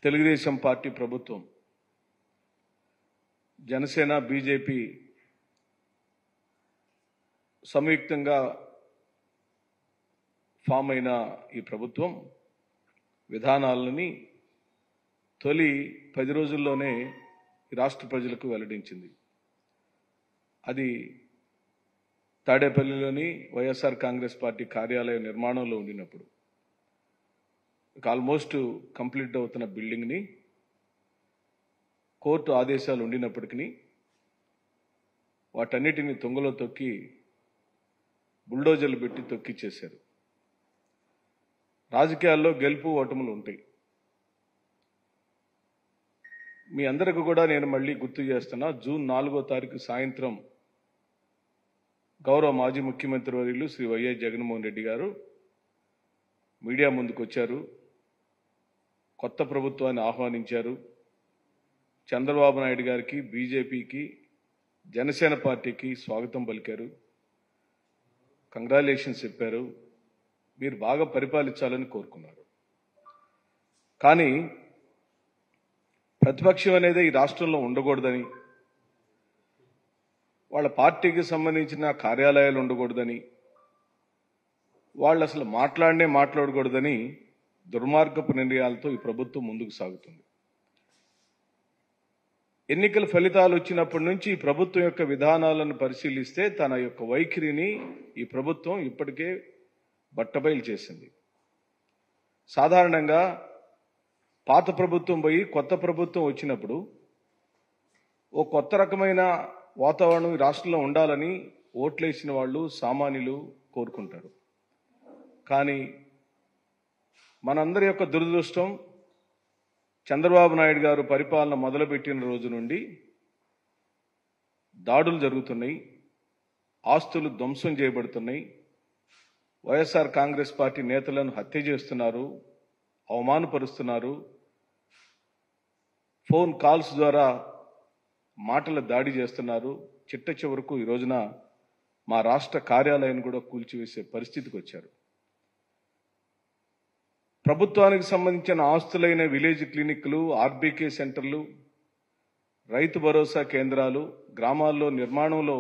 Telugu Desam party ప్రభుత్వం Janasena BJP సంయుక్తంగా form అయిన ఈ ప్రభుత్వం విధానాలని తొలి 10 రోజుల్లోనే రాష్ట్ర ప్రజలకు వెల్లడించింది. అది తాడేపల్లిలోని వైఎస్ఆర్ కాంగ్రెస్ పార్టీ కార్యాలయ నిర్మాణంలో ఉండినప్పుడు ఆల్మోస్ట్ కంప్లీట్ అవుతున్న బిల్డింగ్ని కోర్టు ఆదేశాలు ఉండినప్పటికీ వాటన్నిటిని తొంగలో తొక్కి బుల్డోజర్లు పెట్టి తొక్కిచ్చేశారు. రాజకీయాల్లో గెలుపు ఓటములు ఉంటాయి. మీ అందరికీ కూడా నేను మళ్ళీ గుర్తు చేస్తున్నా, జూన్ 4వ తారీఖు సాయంత్రం గౌరవ మాజీ ముఖ్యమంత్రి వర్యులు శ్రీ వైఎస్ జగన్మోహన్ రెడ్డి గారు మీడియా ముందుకు వచ్చారు. కొత్త ప్రభుత్వాన్ని ఆహ్వానించారు. చంద్రబాబు నాయుడు గారికి, బీజేపీకి, జనసేన పార్టీకి స్వాగతం పలికారు. కంగ్రాచులేషన్స్ చెప్పారు. మీరు బాగా పరిపాలించాలని కోరుకున్నారు. కానీ ప్రతిపక్షం అనేది ఈ రాష్ట్రంలో ఉండకూడదని, వాళ్ళ పార్టీకి సంబంధించిన కార్యాలయాలు ఉండకూడదని, వాళ్ళు అసలు మాట్లాడకూడదని దుర్మార్గపు నిర్ణయాలతో ఈ ప్రభుత్వం ముందుకు సాగుతుంది. ఎన్నికల ఫలితాలు వచ్చినప్పటి నుంచి ఈ ప్రభుత్వం యొక్క విధానాలను పరిశీలిస్తే తన యొక్క వైఖరిని ఈ ప్రభుత్వం ఇప్పటికే బట్టబయలు చేసింది. సాధారణంగా పాత ప్రభుత్వం పోయి కొత్త ప్రభుత్వం వచ్చినప్పుడు ఓ కొత్త రకమైన వాతావరణం ఈ రాష్ట్రంలో ఉండాలని ఓట్లేసిన వాళ్ళు సామాన్యులు కోరుకుంటారు. కానీ మనందరి యొక్క దురదృష్టం, చంద్రబాబు నాయుడు గారు పరిపాలన మొదలుపెట్టిన రోజు నుండి దాడులు జరుగుతున్నాయి, ఆస్తులు ధ్వంసం చేయబడుతున్నాయి, వైఎస్ఆర్ కాంగ్రెస్ పార్టీ నేతలను హత్య చేస్తున్నారు, అవమానపరుస్తున్నారు, ఫోన్ కాల్స్ ద్వారా మాటల దాడి చేస్తున్నారు. చిట్ట చివరకు ఈ రోజున మా రాష్ట్ర కార్యాలయాన్ని కూడా కూల్చివేసే పరిస్థితికి వచ్చారు. ప్రభుత్వానికి సంబంధించిన ఆస్తులైన విలేజ్ క్లినిక్లు, ఆర్బీకే సెంటర్లు, రైతు భరోసా కేంద్రాలు గ్రామాల్లో నిర్మాణంలో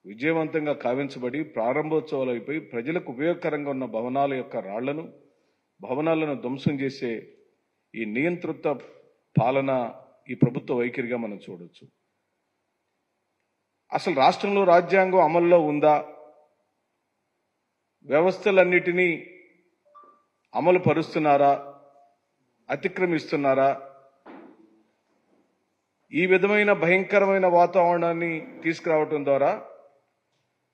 విజయవంతంగా కావించబడి ప్రారంభోత్సవాలు అయిపోయి ప్రజలకు ఉపయోగకరంగా ఉన్న భవనాలను ధ్వంసం చేసే ఈ నియంతృత్వ పాలన ఈ ప్రభుత్వ వైఖరిగా మనం చూడొచ్చు. అసలు రాష్ట్రంలో రాజ్యాంగం అమల్లో ఉందా? వ్యవస్థలన్నిటినీ అమలు పరుస్తున్నారా? అతిక్రమిస్తున్నారా? ఈ విధమైన భయంకరమైన వాతావరణాన్ని తీసుకురావటం ద్వారా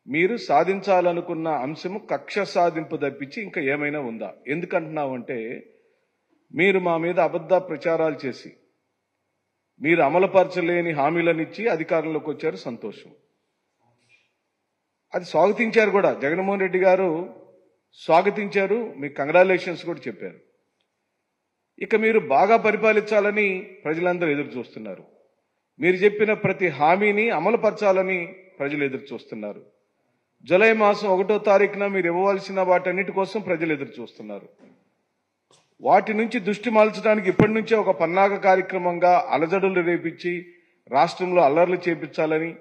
మీరు సాధించాలనుకున్న అంశము కక్ష సాధింపు తప్పించి ఇంకా ఏమైనా ఉందా? ఎందుకంటున్నామంటే మీరు మా మీద అబద్ధ ప్రచారాలు చేసి మీరు అమలుపరచలేని హామీలనిచ్చి అధికారంలోకి వచ్చారు. సంతోషం. అది స్వాగతించారు కూడా. జగన్మోహన్ రెడ్డి గారు స్వాగతించారు, మీకు కంగ్రాచులేషన్స్ కూడా చెప్పారు. ఇక మీరు బాగా పరిపాలించాలని ప్రజలందరూ ఎదురు చూస్తున్నారు. మీరు చెప్పిన ప్రతి హామీని అమలుపరచాలని ప్రజలు ఎదురు చూస్తున్నారు. జూలై మాసం 1వ తారీఖున మీరు ఇవ్వవలసిన వాటన్నిటి కోసం ప్రజలు ఎదురు చూస్తున్నారు. వాటి నుంచి దృష్టి మళ్చడానికి ఇప్పటి నుంచే ఒక పన్నాగ కార్యక్రమంగా అలజడులు రేపించి రాష్ట్రంలో అల్లర్లు చేపించాలని,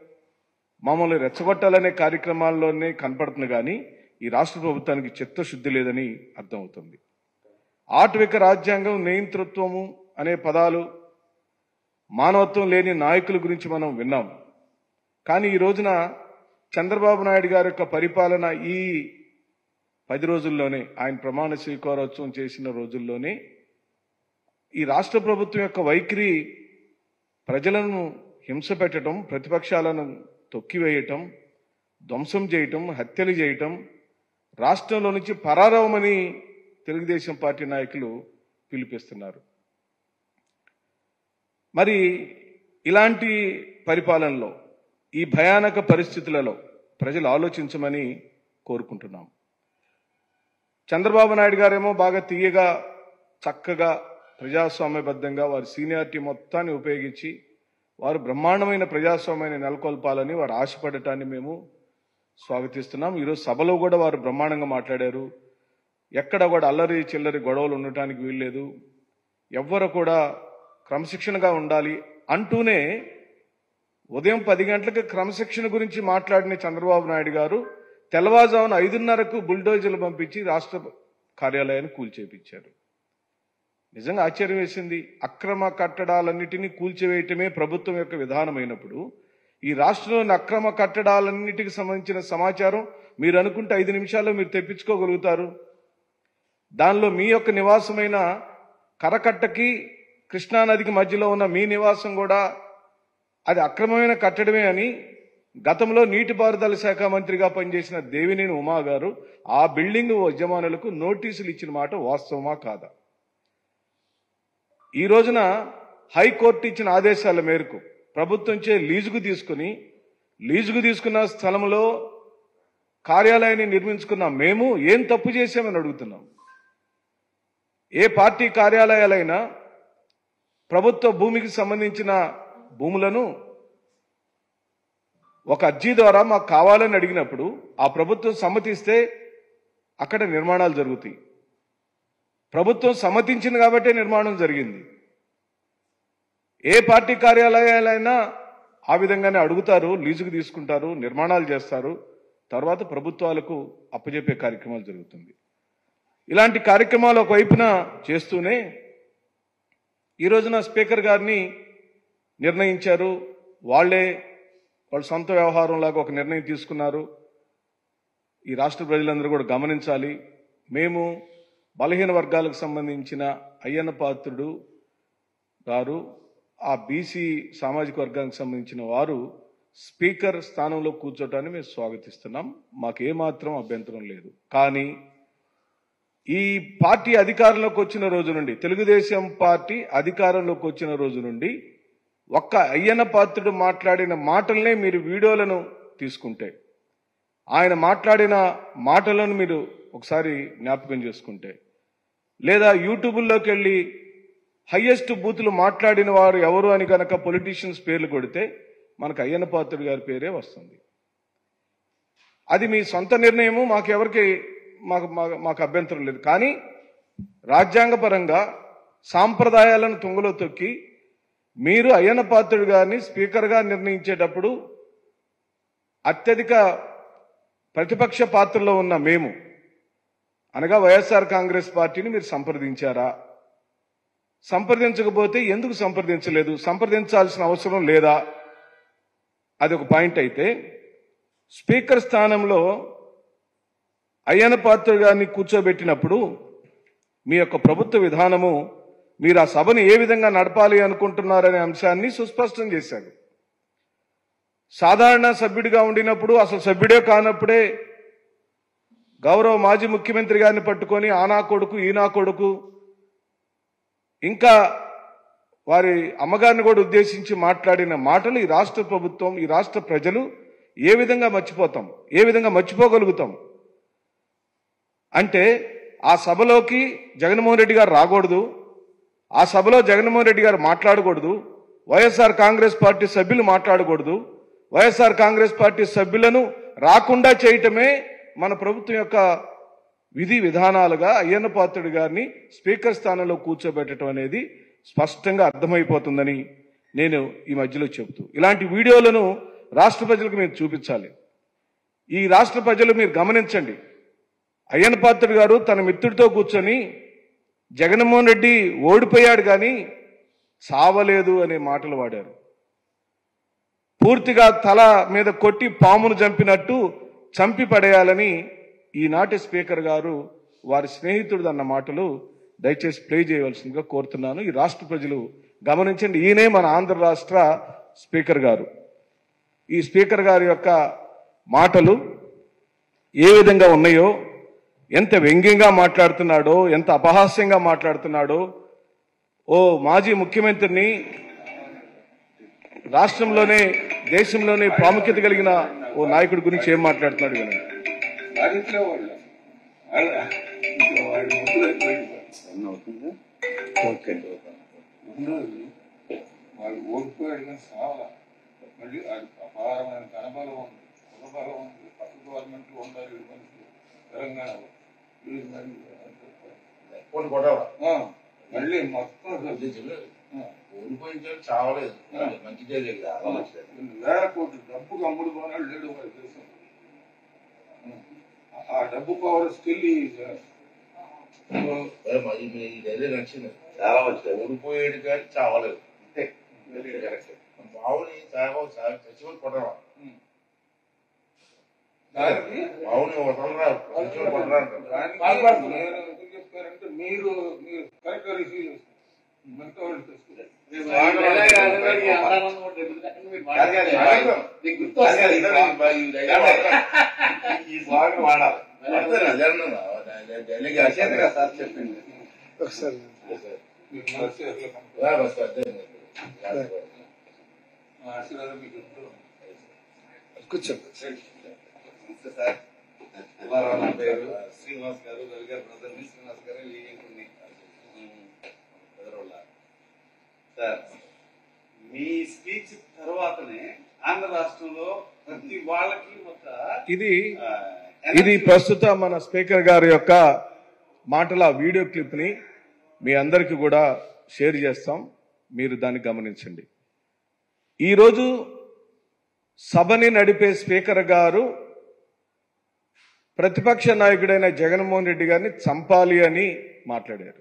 మమ్మల్ని రెచ్చగొట్టాలనే కార్యక్రమాల్లోనే కనపడుతుంది. కానీ ఈ రాష్ట్ర ప్రభుత్వానికి చిత్తశుద్ధి లేదని అర్థమవుతుంది. ఆటవిక రాజ్యాంగం, నియంతృత్వము అనే పదాలు మానవత్వం లేని నాయకుల గురించి మనం విన్నాం. కానీ ఈ రోజున చంద్రబాబు నాయుడు గారి యొక్క పరిపాలన ఈ 10 రోజుల్లోనే, ఆయన ప్రమాణ స్వీకారోత్సవం చేసిన రోజుల్లోనే ఈ రాష్ట్ర ప్రభుత్వం యొక్క వైఖరి ప్రజలను హింస పెట్టడం, ప్రతిపక్షాలను తొక్కివేయటం, ధ్వంసం చేయటం, హత్యలు చేయటం, రాష్ట్రంలో నుంచి పరారవమని తెలుగుదేశం పార్టీ నాయకులు పిలిపిస్తున్నారు. మరి ఇలాంటి పరిపాలనలో, ఈ భయానక పరిస్థితులలో ప్రజలు ఆలోచించమని కోరుకుంటున్నాం. చంద్రబాబు నాయుడు గారేమో బాగా తీయగా, చక్కగా, ప్రజాస్వామ్యబద్ధంగా వారి సీనియారిటీ మొత్తాన్ని ఉపయోగించి వారు బ్రహ్మాండమైన ప్రజాస్వామ్యాన్ని నెలకొల్పాలని వారు ఆశపడటాన్ని మేము స్వాగతిస్తున్నాం. ఈరోజు సభలో కూడా వారు బ్రహ్మాండంగా మాట్లాడారు. ఎక్కడ కూడా అల్లరి చిల్లరి గొడవలు ఉండటానికి వీల్లేదు. ఎవ్వరు కూడా క్రమశిక్షణగా ఉండాలి అంటూనే ఉదయం 10 గంటలకు క్రమశిక్షణ గురించి మాట్లాడిన చంద్రబాబు నాయుడు గారు తెల్లవారుజామున 5:30కు బుల్డోజర్లు పంపించి రాష్ట్ర కార్యాలయాన్ని కూల్చేపించారు. నిజంగా ఆశ్చర్యం వేసింది. అక్రమ కట్టడాలన్నిటినీ కూల్చివేయటమే ప్రభుత్వం యొక్క విధానమైనప్పుడు ఈ రాష్ట్రంలోని అక్రమ కట్టడాలన్నిటికి సంబంధించిన సమాచారం మీరు అనుకుంటే 5 నిమిషాల్లో మీరు తెప్పించుకోగలుగుతారు. దానిలో మీ యొక్క నివాసమైన కరకట్టకి కృష్ణానదికి మధ్యలో ఉన్న మీ నివాసం కూడా అది అక్రమమైన కట్టడమే అని గతంలో నీటిపారుదల శాఖ మంత్రిగా పనిచేసిన దేవినేని ఉమా గారు ఆ బిల్డింగ్ యజమానులకు నోటీసులు ఇచ్చిన మాట వాస్తవమా కాదా? ఈ రోజున హైకోర్టు ఇచ్చిన ఆదేశాల మేరకు ప్రభుత్వంచే లీజుకు తీసుకున్న స్థలంలో కార్యాలయాన్ని నిర్మించుకున్న మేము ఏం తప్పు చేశామని అడుగుతున్నాం. ఏ పార్టీ కార్యాలయాలైనా ప్రభుత్వ భూమికి సంబంధించిన భూములను ఒక అర్జీ ద్వారా మాకు కావాలని అడిగినప్పుడు ఆ ప్రభుత్వం సమ్మతిస్తే అక్కడ నిర్మాణాలు జరుగుతాయి. ప్రభుత్వం సమ్మతించింది కాబట్టే నిర్మాణం జరిగింది. ఏ పార్టీ కార్యాలయాలైనా ఆ విధంగానే అడుగుతారు, లీజుకు తీసుకుంటారు, నిర్మాణాలు చేస్తారు, తర్వాత ప్రభుత్వాలకు అప్పజెప్పే కార్యక్రమాలు జరుగుతుంది. ఇలాంటి కార్యక్రమాలు ఒకవైపున చేస్తూనే ఈ రోజున స్పీకర్ గారిని నిర్ణయించారు. వాళ్ళ సొంత వ్యవహారంలాగా ఒక నిర్ణయం తీసుకున్నారు. ఈ రాష్ట్ర ప్రజలందరూ కూడా గమనించాలి. మేము బలహీన వర్గాలకు సంబంధించిన అయ్యన్న పాత్రుడు గారు, ఆ బీసీ సామాజిక వర్గానికి సంబంధించిన వారు స్పీకర్ స్థానంలో కూర్చోటాన్ని మేము స్వాగతిస్తున్నాం. మాకేమాత్రం అభ్యంతరం లేదు. కానీ ఈ పార్టీ అధికారంలోకి వచ్చిన రోజు నుండి, తెలుగుదేశం పార్టీ అధికారంలోకి వచ్చిన రోజు నుండి ఒక్క అయ్యన్న పాత్రుడు మాట్లాడిన మాటలనే మీరు వీడియోలను తీసుకుంటే, ఆయన మాట్లాడిన మాటలను మీరు ఒకసారి జ్ఞాపకం చేసుకుంటే, లేదా యూట్యూబ్లోకి వెళ్ళి హైయెస్ట్ బూతులు మాట్లాడిన వారు ఎవరు అని కనుక పొలిటీషియన్స్ పేర్లు కొడితే మనకు అయ్యన్న పాత్రుడు గారి పేరే వస్తుంది. అది మీ సొంత నిర్ణయము, మాకెవరికి మాకు అభ్యంతరం లేదు. కానీ రాజ్యాంగపరంగా సాంప్రదాయాలను తుంగలో తొక్కి మీరు అయ్యన్న పాత్రుడు గారిని స్పీకర్గా నిర్ణయించేటప్పుడు అత్యధిక ప్రతిపక్ష పాత్రలో ఉన్న మేము అనగా వైఎస్ఆర్ కాంగ్రెస్ పార్టీని మీరు సంప్రదించారా? సంప్రదించకపోతే ఎందుకు సంప్రదించలేదు? సంప్రదించాల్సిన అవసరం లేదా? అది ఒక పాయింట్. అయితే స్పీకర్ స్థానంలో అయ్యన్న పాత్రుడు గారిని కూర్చోబెట్టినప్పుడు మీ యొక్క ప్రభుత్వ విధానము, మీరు ఆ సభను ఏ విధంగా నడపాలి అనుకుంటున్నారనే అంశాన్ని సుస్పష్టం చేశారు. సాధారణ సభ్యుడిగా ఉండినప్పుడు, అసలు సభ్యుడే కానప్పుడే గౌరవ మాజీ ముఖ్యమంత్రి గారిని పట్టుకొని ఆనా కొడుకు ఈనా కొడుకు, ఇంకా వారి అమ్మగారిని కూడా ఉద్దేశించి మాట్లాడిన మాటలు ఈ రాష్ట్ర ప్రభుత్వం, ఈ రాష్ట్ర ప్రజలు ఏ విధంగా మర్చిపోతాం, ఏ విధంగా మర్చిపోగలుగుతాం? అంటే ఆ సభలోకి జగన్మోహన్ రెడ్డి గారు రాకూడదు, ఆ సభలో జగన్మోహన్ రెడ్డి గారు మాట్లాడకూడదు, వైఎస్ఆర్ కాంగ్రెస్ పార్టీ సభ్యులు మాట్లాడకూడదు, వైఎస్ఆర్ కాంగ్రెస్ పార్టీ సభ్యులను రాకుండా చేయటమే మన ప్రభుత్వం యొక్క విధి విధానాలుగా అయ్యన్న పాత్రుడు గారిని స్పీకర్ స్థానంలో కూర్చోబెట్టడం అనేది స్పష్టంగా అర్థమైపోతుందని నేను ఈ మధ్యలో చెబుతూ, ఇలాంటి వీడియోలను రాష్ట్ర ప్రజలకు మీరు చూపించాలి. ఈ రాష్ట్ర ప్రజలు మీరు గమనించండి. అయ్యన్న పాత్రుడు గారు తన మిత్రుడితో కూర్చొని జగన్మోహన్ రెడ్డి ఓడిపోయాడు కానీ సావలేదు అనే మాటలు వాడారు. పూర్తిగా తల మీద కొట్టి పామును చంపినట్టు చంపి పడేయాలని ఈనాటి స్పీకర్ గారు వారి స్నేహితుడు అన్న మాటలు దయచేసి ప్లే చేయవలసిందిగా కోరుతున్నాను. ఈ రాష్ట్ర ప్రజలు గమనించండి. ఈయనే మన ఆంధ్ర రాష్ట్ర స్పీకర్ గారు. ఈ స్పీకర్ గారి యొక్క మాటలు ఏ విధంగా ఉన్నాయో, ఎంత వ్యంగ్యంగా మాట్లాడుతున్నాడో, ఎంత అపహాస్యంగా మాట్లాడుతున్నాడో, ఓ మాజీ ముఖ్యమంత్రిని, రాష్ట్రంలోనే దేశంలోనే ప్రాముఖ్యత కలిగిన ఓ నాయకుడి గురించి ఏం మాట్లాడుతున్నాడు వినండి. వాళ్ళు ఓడిపోయాడు సావాల, మళ్ళీ అపారమైన కనబలం ఉంది, కులబలం ఉంది, పక్క గవర్నమెంట్లు ఉండాలి మనుషులు తెలంగాణలో. మళ్ళీ మొత్తం ఊరిపోయింది చావలేదు మంచి వేల కోట్లు డబ్బుకు అమ్ముడు పోనాడు లేడు వాడి దేశం. ఆ డబ్బు పవర్ స్టిల్ డైలీ నచ్చింది చాలా మంచిది. ఊరిపోయాడు కానీ చావలేదు అంతే. బావుని చచ్చిపోయి కొట్టరా బావుని కొట్టరా చెప్పారంటే మీరు కరెక్ట్ గా రిసీవ్ చేస్తారు. మిగతా వాళ్ళు తీసుకుంటారు. చెప్పింది ఆశీర్వాదం మీకు కూర్చోండి. సార్ నా పేరు శ్రీనివాస్ గారు, రవి గారు బ్రదర్ శ్రీనివాస్ గారు సార్. మీ స్పీచ్ తర్వాతనే ఆంధ్ర రాష్ట్రంలో ప్రతి వాళ్ళకి ఒక ఇది ప్రస్తుత మన స్పీకర్ గారి యొక్క మాటల వీడియో క్లిప్ ని మీ అందరికీ కూడా షేర్ చేస్తాం. మీరు దాన్ని గమనించండి. ఈరోజు సభని నడిపే స్పీకర్ గారు ప్రతిపక్ష నాయకుడైన జగన్మోహన్ రెడ్డి గారిని చంపాలి అని మాట్లాడారు.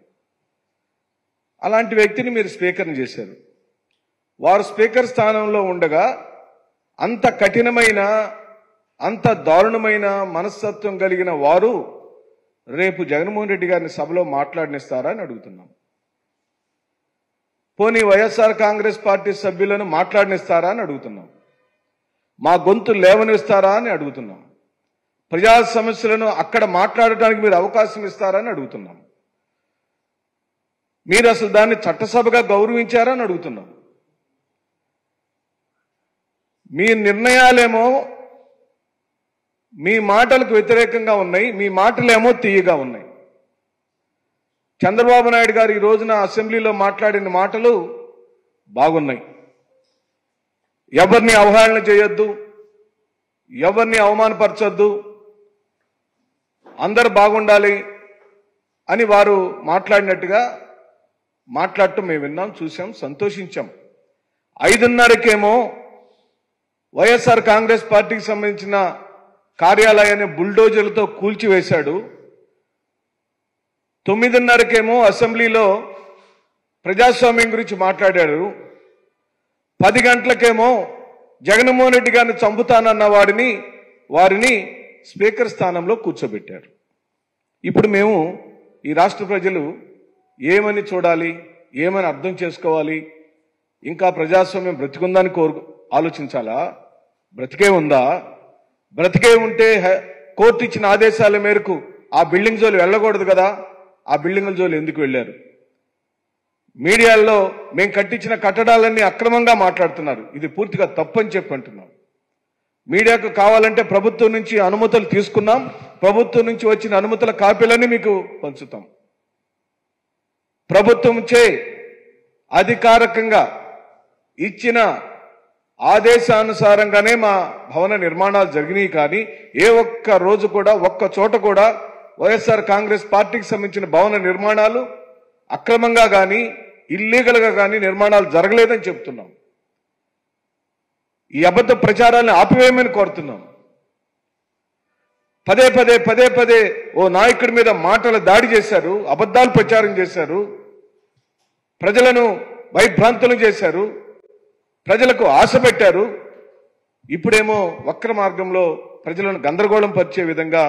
అలాంటి వ్యక్తిని మీరు స్పీకర్ని చేశారు. వారు స్పీకర్ స్థానంలో ఉండగా అంత కఠినమైన అంత దారుణమైన మనస్తత్వం కలిగిన వారు రేపు జగన్మోహన్ రెడ్డి గారిని సభలో మాట్లాడనిస్తారా అని అడుగుతున్నాం. పోనీ వైఎస్ఆర్ కాంగ్రెస్ పార్టీ సభ్యులను మాట్లాడనిస్తారా అని అడుగుతున్నాం. మా గొంతు లేవనిస్తారా అని అడుగుతున్నాం. ప్రజా సమస్యలను అక్కడ మాట్లాడటానికి మీరు అవకాశం ఇస్తారా అని అడుగుతున్నాం. మీరు అసలు దాన్ని చట్టసభగా గౌరవించారా అని అడుగుతున్నాం. మీ నిర్ణయాలేమో మీ మాటలకు వ్యతిరేకంగా ఉన్నాయి, మీ మాటలేమో తీయగా ఉన్నాయి. చంద్రబాబు నాయుడు గారు ఈ రోజున అసెంబ్లీలో మాట్లాడిన మాటలు బాగున్నాయి. ఎవరిని అవహేళన చేయొద్దు, ఎవరిని అవమానపరచొద్దు, అందరు బాగుండాలి అని వారు మాట్లాడినట్టుగా మాట్లాడటం మేము విన్నాం, చూసాం, సంతోషించాం. 5:30కేమో వైఎస్ఆర్ కాంగ్రెస్ పార్టీకి సంబంధించిన కార్యాలయాన్ని బుల్డోజర్లతో కూల్చివేశాడు. 9:30కేమో అసెంబ్లీలో ప్రజాస్వామ్యం గురించి మాట్లాడారు. 10 గంటలకేమో జగన్మోహన్ రెడ్డి గారిని చంపుతానన్న వారిని స్పీకర్ స్థానంలో కూర్చోబెట్టారు. ఇప్పుడు మేము ఈ రాష్ట్ర ప్రజలు ఏమని చూడాలి, ఏమని అర్థం చేసుకోవాలి? ఇంకా ప్రజాస్వామ్యం బ్రతికుందని ఆలోచించాలా? బ్రతికే ఉందా? బ్రతికే ఉంటే కోర్టు ఇచ్చిన ఆదేశాల మేరకు ఆ బిల్డింగ్ జోలు వెళ్ళకూడదు కదా. ఆ బిల్డింగుల జోలు ఎందుకు వెళ్లారు? మీడియాల్లో మేము కట్టించిన కట్టడాలన్నీ అక్రమంగా మాట్లాడుతున్నారు. ఇది పూర్తిగా తప్పని చెప్పి అంటున్నాం. మీడియాకు కావాలంటే ప్రభుత్వం నుంచి అనుమతులు తీసుకున్నాం. ప్రభుత్వం నుంచి వచ్చిన అనుమతుల కాపీలన్నీ మీకు పంచుతాం. ప్రభుత్వంచే అధికారికంగా ఇచ్చిన ఆదేశానుసారంగానే మా భవన నిర్మాణాలు జరిగినాయి. కానీ ఏ ఒక్క రోజు కూడా ఒక్క చోట కూడా వైఎస్ఆర్ కాంగ్రెస్ పార్టీకి సంబంధించిన భవన నిర్మాణాలు అక్రమంగా కానీ ఇల్లీగల్ గా కానీ నిర్మాణాలు జరగలేదని చెప్తున్నాం. ఈ అబద్ధ ప్రచారాన్ని ఆపివేయమని కోరుతున్నాం. పదే పదే ఓ నాయకుడి మీద మాటల దాడి చేశారు, అబద్ధాలు ప్రచారం చేశారు, ప్రజలను భయభ్రాంతులు చేశారు, ప్రజలకు ఆశ పెట్టారు. ఇప్పుడేమో వక్ర మార్గంలో ప్రజలను గందరగోళం పరిచే విధంగా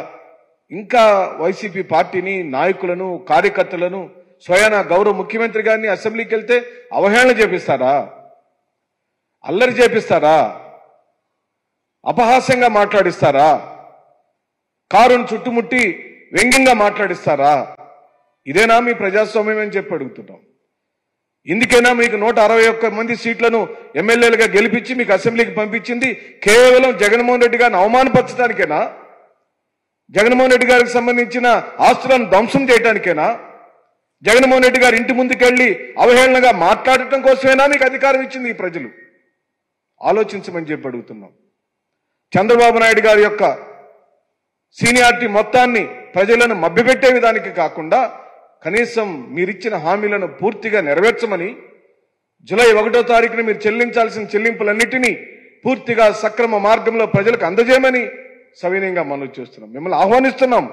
ఇంకా వైసీపీ పార్టీని, నాయకులను, కార్యకర్తలను, స్వయాన గౌరవ ముఖ్యమంత్రి గారిని అసెంబ్లీకి వెళ్తే అవహేళన చేపిస్తారా? అల్లరి చేపిస్తారా? అపహాస్యంగా మాట్లాడిస్తారా? కారును చుట్టుముట్టి వ్యంగ్యంగా మాట్లాడిస్తారా? ఇదేనా మీ ప్రజాస్వామ్యం అని చెప్పి అడుగుతున్నాం. ఇందుకైనా మీకు 161 మంది సీట్లను ఎమ్మెల్యేలుగా గెలిపించి మీకు అసెంబ్లీకి పంపించింది కేవలం జగన్మోహన్ రెడ్డి గారిని అవమానపరచడానికేనా? జగన్మోహన్ రెడ్డి గారికి సంబంధించిన ఆస్తులను ధ్వంసం చేయడానికేనా? జగన్మోహన్ రెడ్డి గారి ఇంటి ముందుకెళ్లి అవహేళనగా మాట్లాడటం కోసమేనా మీకు అధికారం ఇచ్చింది ఈ ప్రజలు? ఆలోచించమని చెప్పి అడుగుతున్నాం. చంద్రబాబు నాయుడు గారి యొక్క సీనియారిటీ మొత్తాన్ని ప్రజలను మభ్యపెట్టే విధానికి కాకుండా కనీసం మీరిచ్చిన హామీలను పూర్తిగా నెరవేర్చమని, జూలై 1వ తారీఖున మీరు చెల్లించాల్సిన చెల్లింపులన్నిటినీ పూర్తిగా సక్రమ మార్గంలో ప్రజలకు అందజేయమని సవినయంగా మనవి చేస్తున్నాం. మిమ్మల్ని ఆహ్వానిస్తున్నాం.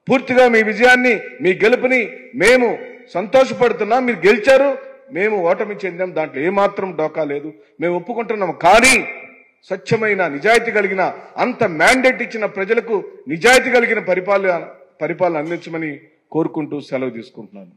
పూర్తిగా మీ విజయాన్ని, మీ గెలుపుని మేము సంతోషపడుతున్నాం. మీరు గెలిచారు, మేము ఓటమి చెందాం, దాంట్లో ఏమాత్రం డోకా లేదు, మేము ఒప్పుకుంటున్నాం. కానీ స్వచ్ఛమైన నిజాయితీ కలిగిన, అంత మ్యాండేట్ ఇచ్చిన ప్రజలకు నిజాయితీ కలిగిన పరిపాలన అందించమని కోరుకుంటూ సెలవు తీసుకుంటున్నాను.